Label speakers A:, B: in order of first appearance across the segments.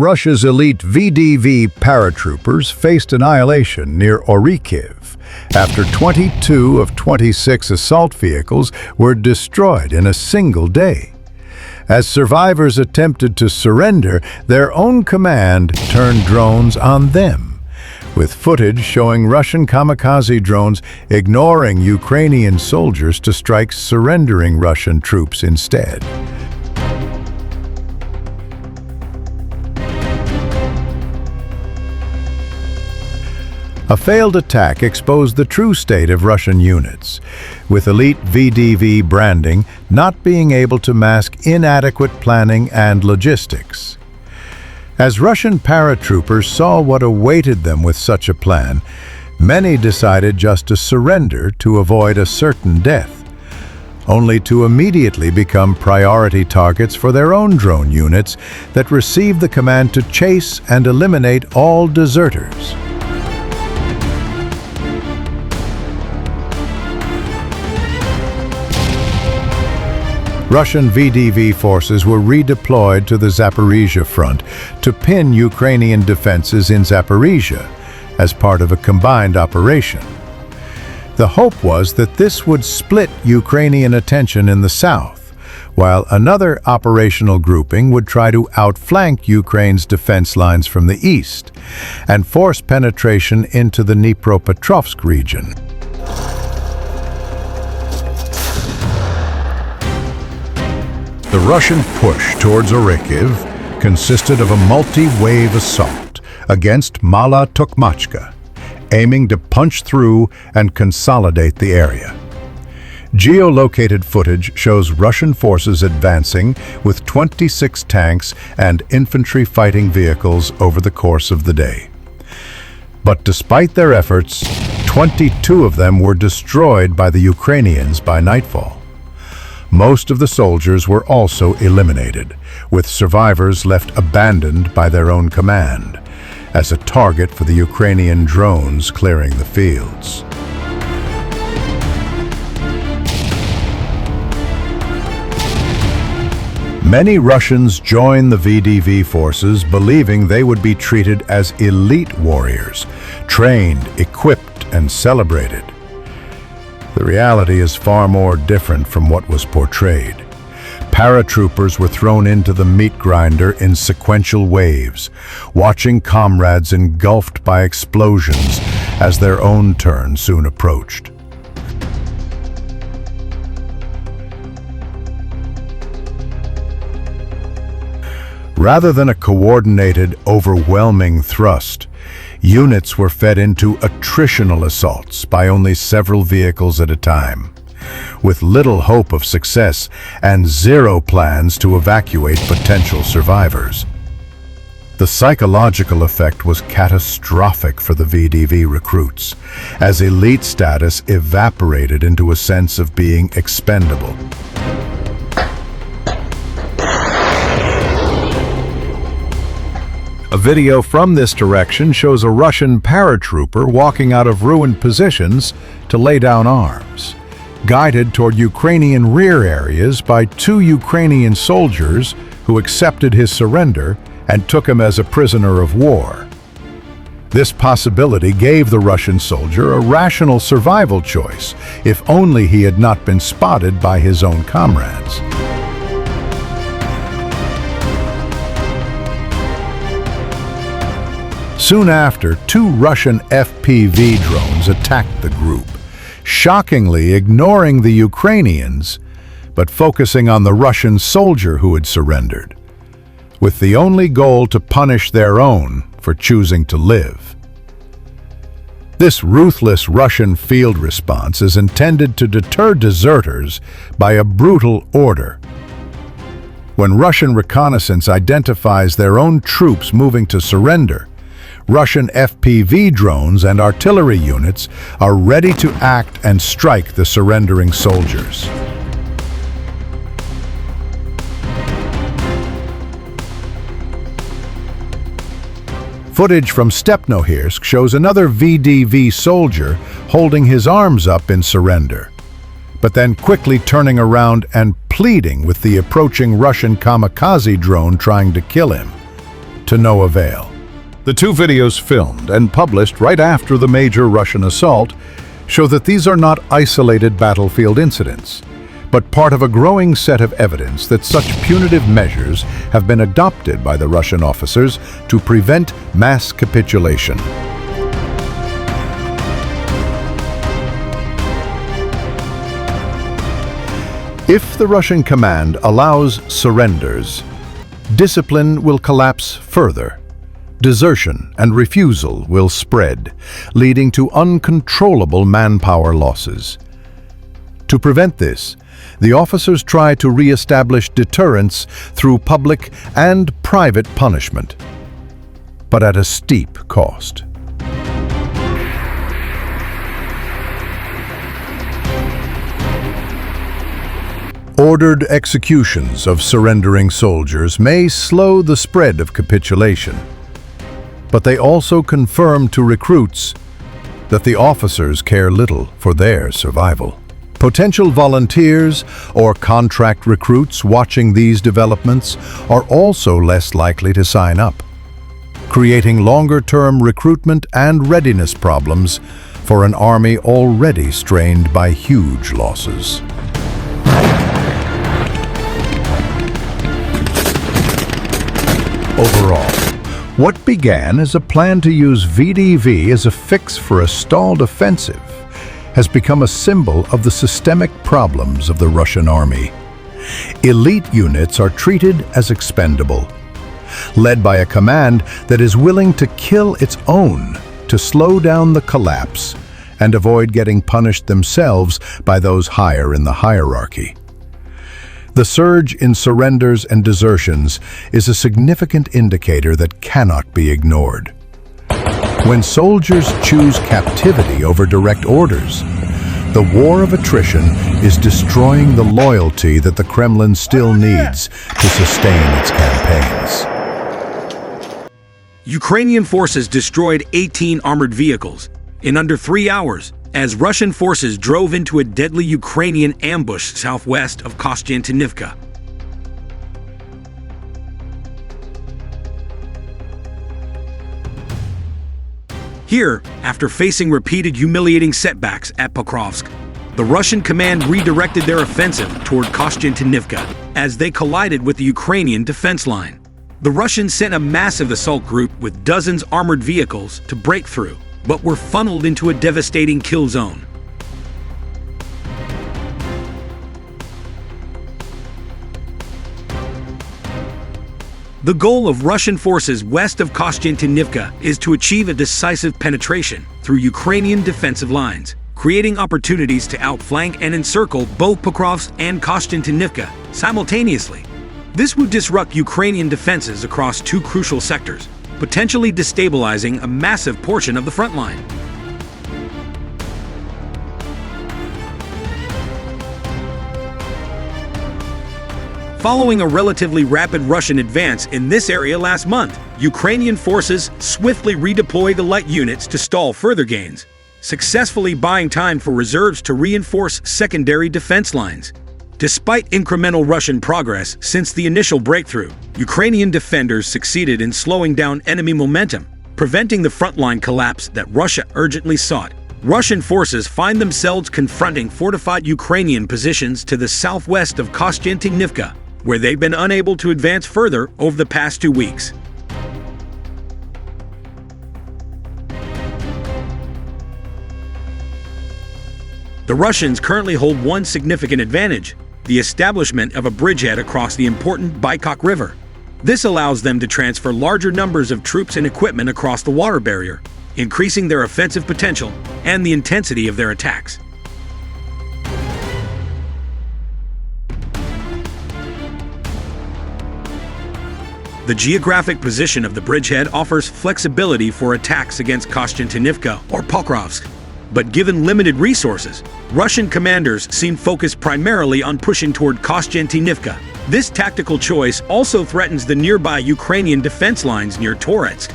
A: Russia's elite VDV paratroopers faced annihilation near Orikhiv after 22 of 26 assault vehicles were destroyed in a single day. As survivors attempted to surrender, their own command turned drones on them, with footage showing Russian kamikaze drones ignoring Ukrainian soldiers to strike surrendering Russian troops instead. A failed attack exposed the true state of Russian units, with elite VDV branding not being able to mask inadequate planning and logistics. As Russian paratroopers saw what awaited them with such a plan, many decided just to surrender to avoid a certain death, only to immediately become priority targets for their own drone units that received the command to chase and eliminate all deserters. Russian VDV forces were redeployed to the Zaporizhzhia front to pin Ukrainian defenses in Zaporizhzhia as part of a combined operation. The hope was that this would split Ukrainian attention in the south, while another operational grouping would try to outflank Ukraine's defense lines from the east and force penetration into the Dnipropetrovsk region. The Russian push towards Orikhiv consisted of a multi-wave assault against Mala Tokmachka, aiming to punch through and consolidate the area. Geolocated footage shows Russian forces advancing with 26 tanks and infantry fighting vehicles over the course of the day. But despite their efforts, 22 of them were destroyed by the Ukrainians by nightfall. Most of the soldiers were also eliminated, with survivors left abandoned by their own command, as a target for the Ukrainian drones clearing the fields. Many Russians joined the VDV forces believing they would be treated as elite warriors, trained, equipped, and celebrated. The reality is far more different from what was portrayed. Paratroopers were thrown into the meat grinder in sequential waves, watching comrades engulfed by explosions as their own turn soon approached. Rather than a coordinated, overwhelming thrust, units were fed into attritional assaults by only several vehicles at a time, with little hope of success and zero plans to evacuate potential survivors. The psychological effect was catastrophic for the VDV recruits, as elite status evaporated into a sense of being expendable. A video from this direction shows a Russian paratrooper walking out of ruined positions to lay down arms, guided toward Ukrainian rear areas by 2 Ukrainian soldiers who accepted his surrender and took him as a prisoner of war. This possibility gave the Russian soldier a rational survival choice, if only he had not been spotted by his own comrades. Soon after, 2 Russian FPV drones attacked the group, shockingly ignoring the Ukrainians, but focusing on the Russian soldier who had surrendered, with the only goal to punish their own for choosing to live. This ruthless Russian field response is intended to deter deserters by a brutal order. When Russian reconnaissance identifies their own troops moving to surrender, Russian FPV drones and artillery units are ready to act and strike the surrendering soldiers. Footage from Stepnohirsk shows another VDV soldier holding his arms up in surrender, but then quickly turning around and pleading with the approaching Russian kamikaze drone trying to kill him. to no avail. The two videos filmed and published right after the major Russian assault show that these are not isolated battlefield incidents, but part of a growing set of evidence that such punitive measures have been adopted by the Russian officers to prevent mass capitulation. If the Russian command allows surrenders, discipline will collapse further. Desertion and refusal will spread, leading to uncontrollable manpower losses. To prevent this, the officers try to re-establish deterrence through public and private punishment, but at a steep cost. Ordered executions of surrendering soldiers may slow the spread of capitulation, but they also confirm to recruits that the officers care little for their survival. Potential volunteers or contract recruits watching these developments are also less likely to sign up, creating longer-term recruitment and readiness problems for an army already strained by huge losses. Overall, what began as a plan to use VDV as a fix for a stalled offensive has become a symbol of the systemic problems of the Russian army. Elite units are treated as expendable, led by a command that is willing to kill its own to slow down the collapse and avoid getting punished themselves by those higher in the hierarchy. The surge in surrenders and desertions is a significant indicator that cannot be ignored. When soldiers choose captivity over direct orders, the war of attrition is destroying the loyalty that the Kremlin still needs to sustain its campaigns.
B: Ukrainian forces destroyed 18 armored vehicles in under 3 hours as Russian forces drove into a deadly Ukrainian ambush southwest of Kostiantynivka. Here, after facing repeated humiliating setbacks at Pokrovsk, the Russian command redirected their offensive toward Kostiantynivka as they collided with the Ukrainian defense line. The Russians sent a massive assault group with dozens of armored vehicles to break through, but were funneled into a devastating kill zone. The goal of Russian forces west of Kostiantynivka is to achieve a decisive penetration through Ukrainian defensive lines, creating opportunities to outflank and encircle both Pokrovsk and Kostiantynivka simultaneously. This would disrupt Ukrainian defenses across two crucial sectors, potentially destabilizing a massive portion of the front line. Following a relatively rapid Russian advance in this area last month, Ukrainian forces swiftly redeployed the light units to stall further gains, successfully buying time for reserves to reinforce secondary defense lines. Despite incremental Russian progress since the initial breakthrough, Ukrainian defenders succeeded in slowing down enemy momentum, preventing the frontline collapse that Russia urgently sought. Russian forces find themselves confronting fortified Ukrainian positions to the southwest of Kostiantynivka, where they've been unable to advance further over the past 2 weeks. The Russians currently hold one significant advantage: the establishment of a bridgehead across the important Baikal River. This allows them to transfer larger numbers of troops and equipment across the water barrier, increasing their offensive potential and the intensity of their attacks. The geographic position of the bridgehead offers flexibility for attacks against Kostiantynivka or Pokrovsk. But given limited resources, Russian commanders seem focused primarily on pushing toward Kostiantynivka. This tactical choice also threatens the nearby Ukrainian defense lines near Toretsk,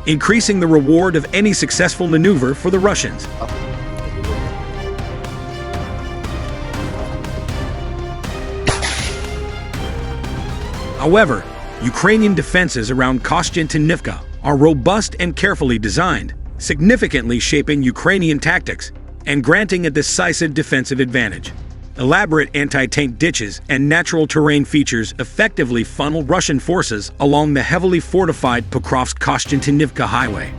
B: increasing the reward of any successful maneuver for the Russians. However, Ukrainian defenses around Kostiantynivka are robust and carefully designed, significantly shaping Ukrainian tactics and granting a decisive defensive advantage. Elaborate anti-tank ditches and natural terrain features effectively funnel Russian forces along the heavily fortified Pokrovsk-Kostiantynivka highway.